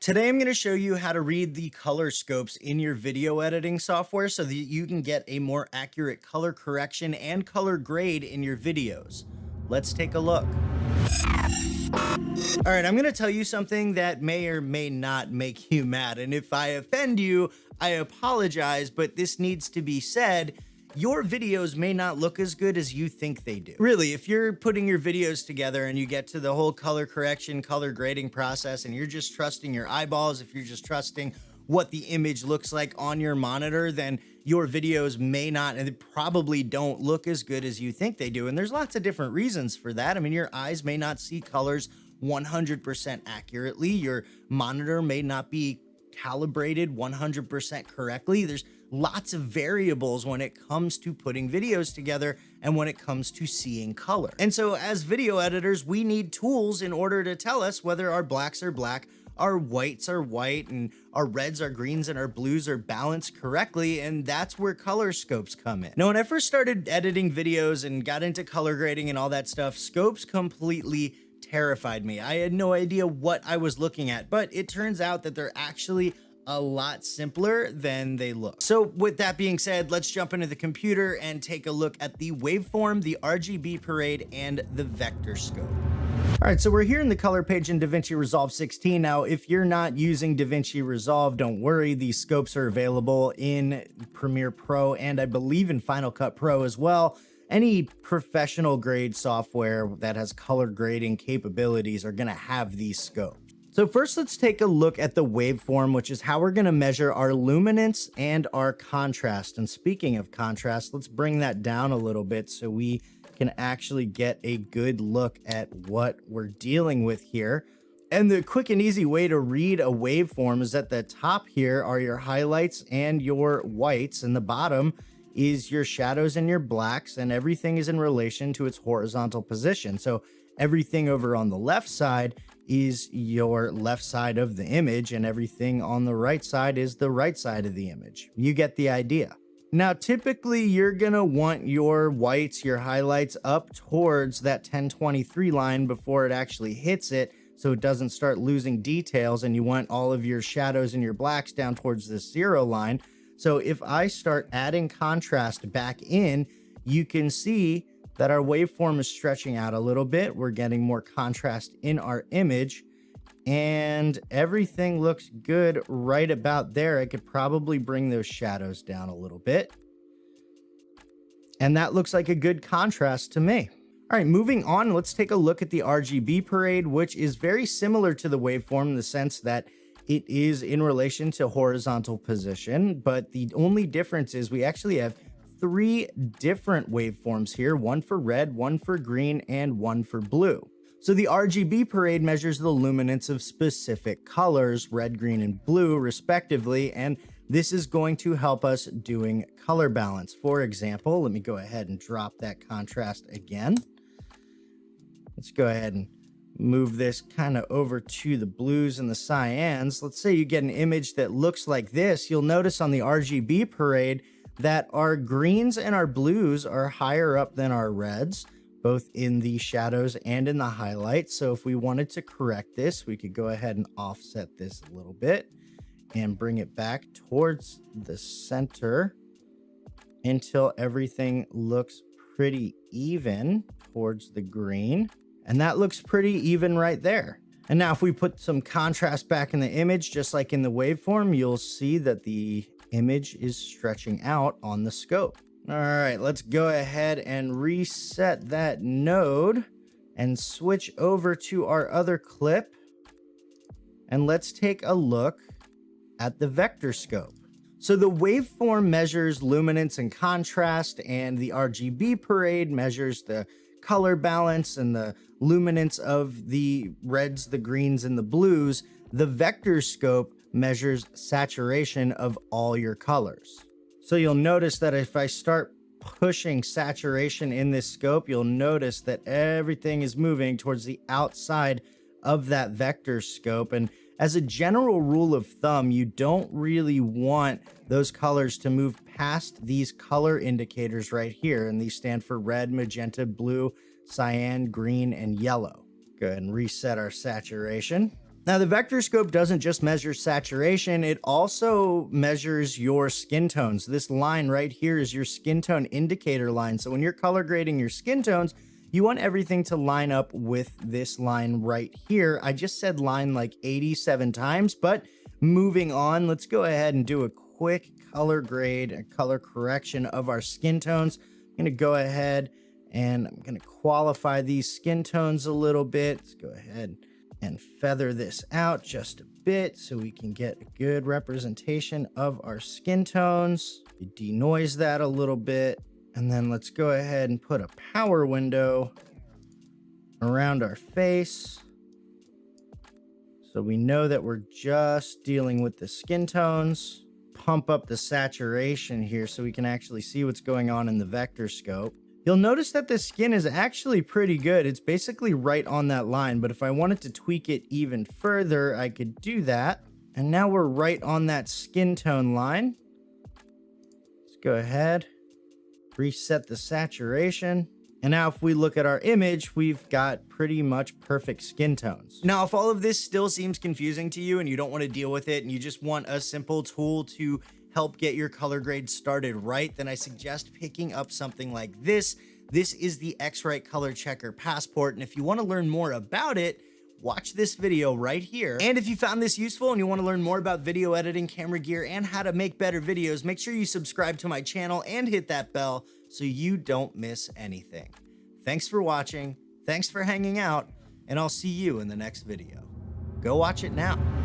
Today, I'm going to show you how to read the color scopes in your video editing software so that you can get a more accurate color correction and color grade in your videos. Let's take a look. All right, I'm going to tell you something that may or may not make you mad. And if I offend you, I apologize, but this needs to be said. Your videos may not look as good as you think they do. Really, if you're putting your videos together and you get to the whole color correction, color grading process, and you're just trusting your eyeballs, if you're just trusting what the image looks like on your monitor, then your videos may not and probably don't look as good as you think they do. And there's lots of different reasons for that. I mean, your eyes may not see colors 100% accurately. Your monitor may not be calibrated 100% correctly. There's lots of variables when it comes to putting videos together and when it comes to seeing color. And so as video editors, we need tools in order to tell us whether our blacks are black, our whites are white, and our reds, our greens, and our blues are balanced correctly, and that's where color scopes come in. Now, when I first started editing videos and got into color grading and all that stuff, scopes completely terrified me. I had no idea what I was looking at, but it turns out that they're actually a lot simpler than they look. So with that being said, let's jump into the computer and take a look at the Waveform, the Rgb Parade, and the Vectorscope. All right, so we're here in the color page in DaVinci Resolve 16. Now, if you're not using DaVinci Resolve, don't worry. These scopes are available in Premiere Pro and I believe in Final Cut Pro as well. Any professional grade software that has color grading capabilities are going to have these scopes. So first, let's take a look at the waveform, which is how we're going to measure our luminance and our contrast. And speaking of contrast, let's bring that down a little bit so we can actually get a good look at what we're dealing with here. And the quick and easy way to read a waveform is at the top here are your highlights and your whites, and the bottom is your shadows and your blacks, and everything is in relation to its horizontal position. So everything over on the left side is your left side of the image, and everything on the right side is the right side of the image. You get the idea. Now, typically you're gonna want your whites, your highlights up towards that 1023 line before it actually hits it, so it doesn't start losing details, and you want all of your shadows and your blacks down towards the 0 line. So if I start adding contrast back in, you can see that our waveform is stretching out a little bit. We're getting more contrast in our image, and everything looks good right about there. I could probably bring those shadows down a little bit. And that looks like a good contrast to me. All right, moving on, let's take a look at the Rgb Parade, which is very similar to the waveform in the sense that it is in relation to horizontal position, but the only difference is we actually have 3 different waveforms here, one for red, one for green, and one for blue. So the Rgb Parade measures the luminance of specific colors, red, green, and blue, respectively, and this is going to help us doing color balance. For example, let me go ahead and drop that contrast again. Let's go ahead and move this kind of over to the blues and the cyans. Let's say you get an image that looks like this. You'll notice on the Rgb Parade that our greens and our blues are higher up than our reds, both in the shadows and in the highlights. So if we wanted to correct this, we could go ahead and offset this a little bit and bring it back towards the center until everything looks pretty even towards the green. And that looks pretty even right there. And now if we put some contrast back in the image, just like in the waveform, you'll see that the image is stretching out on the scope. All right, let's go ahead and reset that node and switch over to our other clip. And let's take a look at the Vectorscope. So the waveform measures luminance and contrast, and the Rgb Parade measures the color balance and the luminance of the reds, the greens, and the blues. The Vectorscope measures saturation of all your colors. So you'll notice that if I start pushing saturation in this scope, you'll notice that everything is moving towards the outside of that Vectorscope. And as a general rule of thumb, you don't really want those colors to move past these color indicators right here. And these stand for red, magenta, blue, cyan, green, and yellow. Go ahead and reset our saturation. Now, the Vectorscope doesn't just measure saturation, it also measures your skin tones. This line right here is your skin tone indicator line. So when you're color grading your skin tones, you want everything to line up with this line right here. I just said line like 87 times, but moving on, let's go ahead and do a quick color grade, a color correction of our skin tones. I'm gonna go ahead and I'm gonna qualify these skin tones a little bit. Let's go ahead and feather this out just a bit so we can get a good representation of our skin tones. We denoise that a little bit, and then let's go ahead and put a power window around our face so we know that we're just dealing with the skin tones. Pump up the saturation here so we can actually see what's going on in the Vectorscope. You'll notice that the skin is actually pretty good. It's basically right on that line, but if I wanted to tweak it even further, I could do that. And now we're right on that skin tone line. Let's go ahead, reset the saturation. And now if we look at our image, we've got pretty much perfect skin tones. Now, if all of this still seems confusing to you and you don't want to deal with it and you just want a simple tool to help get your color grade started right, then I suggest picking up something like this. This is the X-Rite Color Checker Passport, and if you want to learn more about it, watch this video right here. And if you found this useful and you want to learn more about video editing, camera gear, and how to make better videos, make sure you subscribe to my channel and hit that bell so you don't miss anything. Thanks for watching, thanks for hanging out, and I'll see you in the next video. Go watch it now.